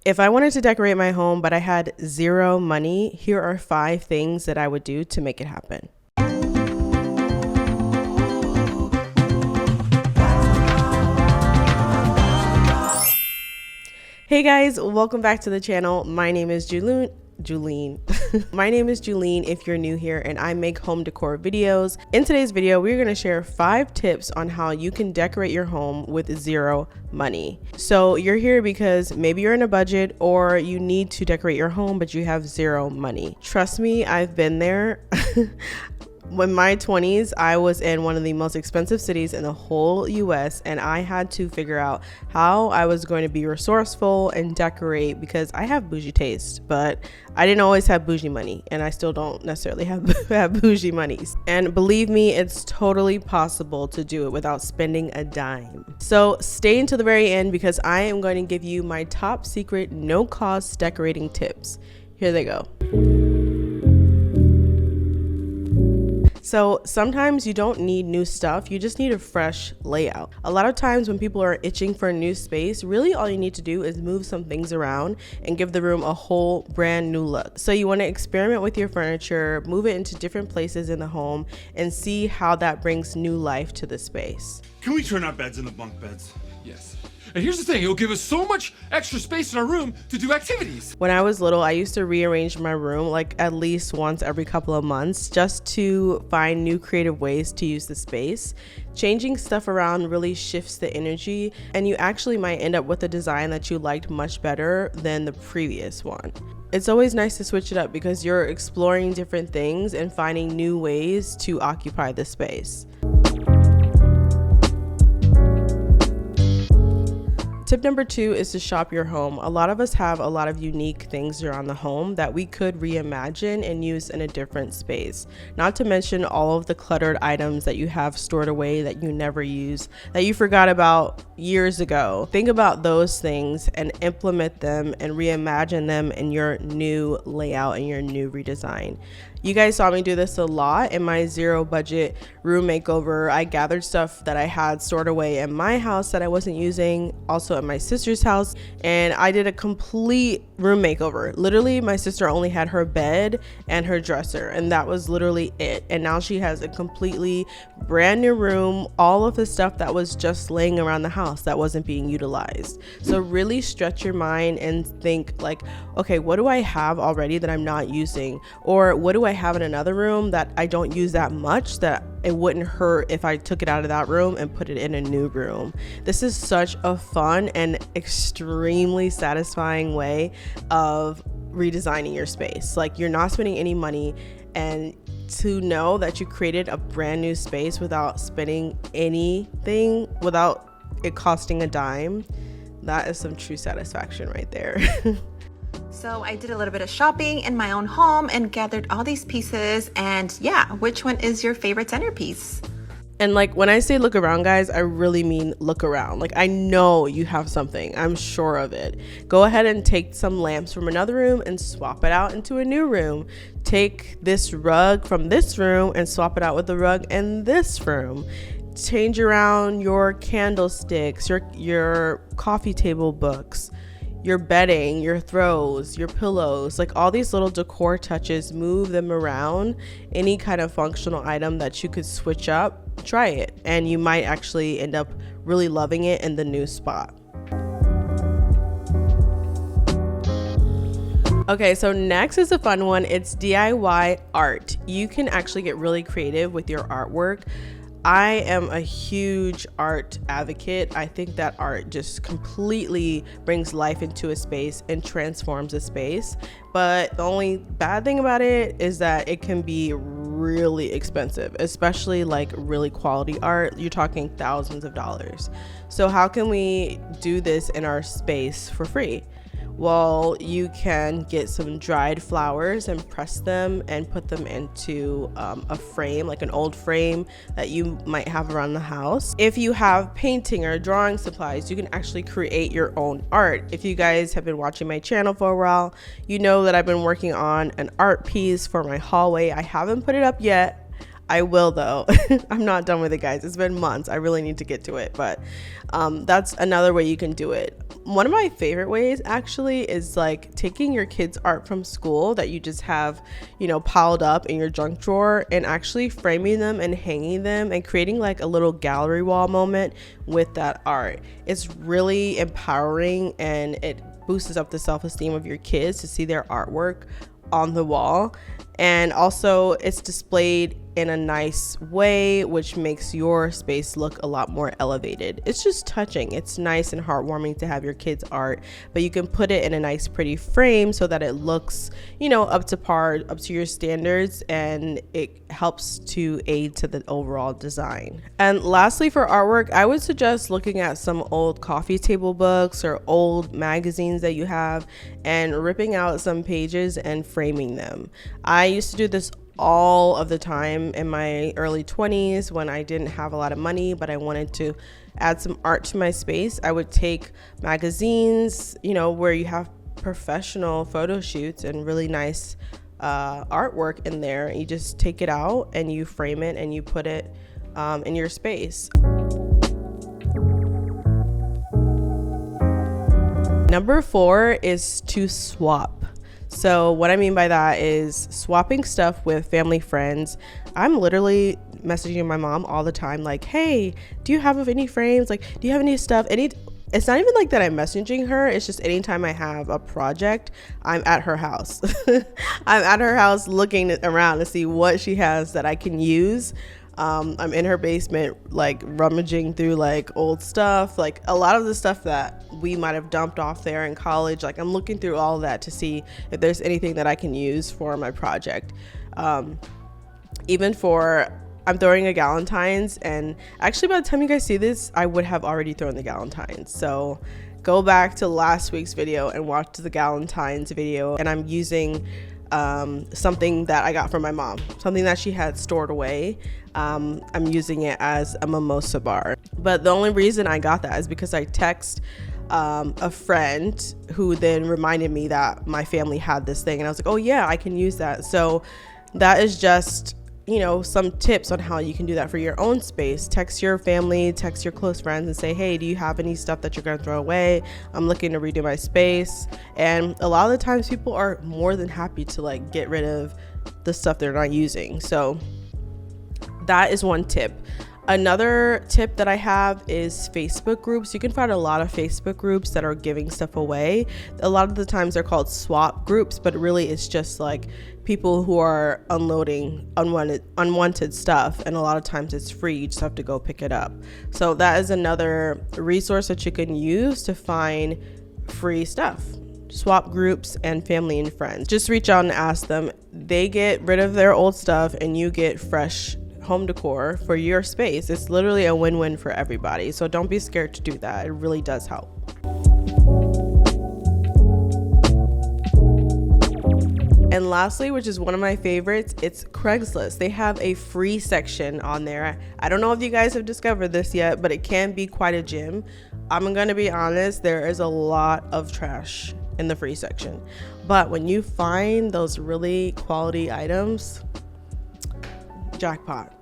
If I wanted to decorate my home but I had zero money, here are 5 things that I would do to make it happen. Hey guys, welcome back to the channel. My name is Julene. My name is Julene if you're new here, and I make home decor videos. In today's video, we're going to share 5 tips on how you can decorate your home with zero money. So you're here because maybe you're in a budget or you need to decorate your home but you have zero money. Trust me, I've been there. In my 20s, I was in one of the most expensive cities in the whole US, and I had to figure out how I was going to be resourceful and decorate because I have bougie taste, but I didn't always have bougie money, and I still don't necessarily have bougie money. And believe me, it's totally possible to do it without spending a dime. So stay until the very end because I am going to give you my top secret no-cost decorating tips. Here they go. So sometimes you don't need new stuff, you just need a fresh layout. A lot of times when people are itching for a new space, really all you need to do is move some things around and give the room a whole brand new look. So you want to experiment with your furniture, move it into different places in the home, and see how that brings new life to the space. Can we turn our beds into bunk beds? Yes. And here's the thing, it'll give us so much extra space in our room to do activities. When I was little, I used to rearrange my room like at least once every couple of months just to find new creative ways to use the space. Changing stuff around really shifts the energy, and you actually might end up with a design that you liked much better than the previous one. It's always nice to switch it up because you're exploring different things and finding new ways to occupy the space. Tip number 2 is to shop your home. A lot of us have a lot of unique things around the home that we could reimagine and use in a different space. Not to mention all of the cluttered items that you have stored away that you never use, that you forgot about years ago. Think about those things and implement them and reimagine them in your new layout and your new redesign. You guys saw me do this a lot in my zero budget room makeover. I gathered stuff that I had stored away in my house that I wasn't using, also at my sister's house, and I did a complete room makeover. Literally, my sister only had her bed and her dresser, and that was literally it. And now she has a completely brand new room, all of the stuff that was just laying around the house that wasn't being utilized. So really stretch your mind and think like, okay, what do I have already that I'm not using? Or what do I have in another room that I don't use that much that it wouldn't hurt if I took it out of that room and put it in a new room? This is such a fun and extremely satisfying way of redesigning your space. Like, you're not spending any money, and to know that you created a brand new space without spending anything, without it costing a dime, that is some true satisfaction right there. So I did a little bit of shopping in my own home and gathered all these pieces, and yeah, which one is your favorite centerpiece? And like, when I say look around, guys, I really mean look around. Like, I know you have something, I'm sure of it. Go ahead and take some lamps from another room and swap it out into a new room. Take this rug from this room and swap it out with the rug in this room. Change around your candlesticks, your coffee table books, your bedding, your throws, your pillows, like all these little decor touches, move them around. Any kind of functional item that you could switch up, try it, and you might actually end up really loving it in the new spot. Okay, so next is a fun one. It's DIY art. You can actually get really creative with your artwork. I am a huge art advocate. I think that art just completely brings life into a space and transforms a space. But the only bad thing about it is that it can be really expensive, especially like really quality art. You're talking thousands of dollars. So how can we do this in our space for free? Well, you can get some dried flowers and press them and put them into a frame, like an old frame that you might have around the house. If you have painting or drawing supplies, you can actually create your own art. If you guys have been watching my channel for a while, you know that I've been working on an art piece for my hallway. I haven't put it up yet. I will though. I'm not done with it, guys. It's been months. I really need to get to it, but that's another way you can do it. One of my favorite ways actually is like taking your kids' art from school that you just have, you know, piled up in your junk drawer, and actually framing them and hanging them and creating like a little gallery wall moment with that art. It's really empowering, and it boosts up the self-esteem of your kids to see their artwork on the wall. And also it's displayed in a nice way, which makes your space look a lot more elevated. It's just touching. It's nice and heartwarming to have your kids' art, but you can put it in a nice pretty frame so that it looks, you know, up to par, up to your standards, and it helps to aid to the overall design. And lastly, for artwork, I would suggest looking at some old coffee table books or old magazines that you have and ripping out some pages and framing them. I used to do this all of the time in my early 20s when I didn't have a lot of money, but I wanted to add some art to my space. I would take magazines, you know, where you have professional photo shoots and really nice artwork in there. You just take it out and you frame it and you put it in your space. Number 4 is to swap. So what I mean by that is swapping stuff with family friends. I'm literally messaging my mom all the time like, hey, do you have any frames? Like, do you have any stuff? It's not even like that I'm messaging her. It's just anytime I have a project, I'm at her house. I'm at her house looking around to see what she has that I can use. I'm in her basement, like rummaging through like old stuff, like a lot of the stuff that we might have dumped off there in college. Like I'm looking through all of that to see if there's anything that I can use for my project. I'm throwing a Galentine's, and actually by the time you guys see this, I would have already thrown the Galentine's. So go back to last week's video and watch the Galentine's video, and I'm using something that I got from my mom, something that she had stored away. I'm using it as a mimosa bar, but the only reason I got that is because I text a friend who then reminded me that my family had this thing, and I was like, oh yeah, I can use that. So that is just, you know, some tips on how you can do that for your own space. Text your family, text your close friends and say, hey, do you have any stuff that you're gonna throw away? I'm looking to redo my space. And a lot of the times people are more than happy to like get rid of the stuff they're not using. So that is one tip. Another tip that I have is Facebook groups. You can find a lot of Facebook groups that are giving stuff away. A lot of the times they're called swap groups, but really it's just like people who are unloading unwanted stuff, and a lot of times it's free. You just have to go pick it up. So that is another resource that you can use to find free stuff. Swap groups and family and friends. Just reach out and ask them. They get rid of their old stuff and you get fresh home decor for your space. It's literally a win-win for everybody. So don't be scared to do that. It really does help. And lastly, which is one of my favorites, it's Craigslist. They have a free section on there. I don't know if you guys have discovered this yet, but it can be quite a gem. I'm gonna be honest, there is a lot of trash in the free section. But when you find those really quality items, jackpot,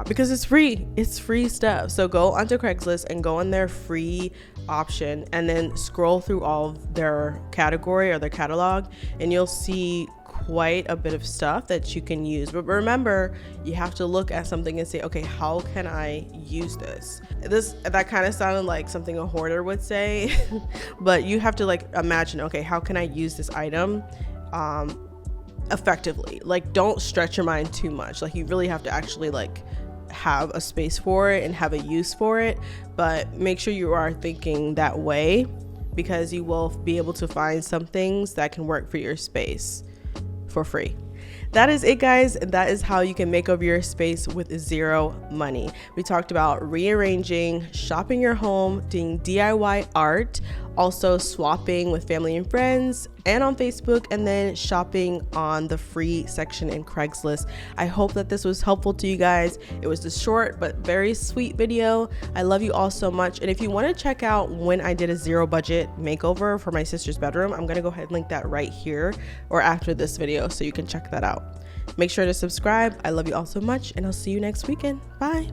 because it's free stuff. So go onto Craigslist and go on their free option and then scroll through all of their category or their catalog, and you'll see quite a bit of stuff that you can use. But remember, you have to look at something and say, okay, how can I use this? That kind of sounded like something a hoarder would say, but you have to like imagine, okay, how can I use this item effectively? Like, don't stretch your mind too much. Like, you really have to actually like have a space for it and have a use for it, but make sure you are thinking that way, because you will be able to find some things that can work for your space for free. That is it, guys. That is how you can make over your space with zero money. We talked about rearranging, shopping your home, doing DIY art, also swapping with family and friends and on Facebook, and then shopping on the free section in Craigslist. I hope that this was helpful to you guys. It was a short but very sweet video. I love you all so much. And if you want to check out when I did a zero budget makeover for my sister's bedroom, I'm going to go ahead and link that right here or after this video so you can check that out. Make sure to subscribe. I love you all so much, and I'll see you next weekend. Bye.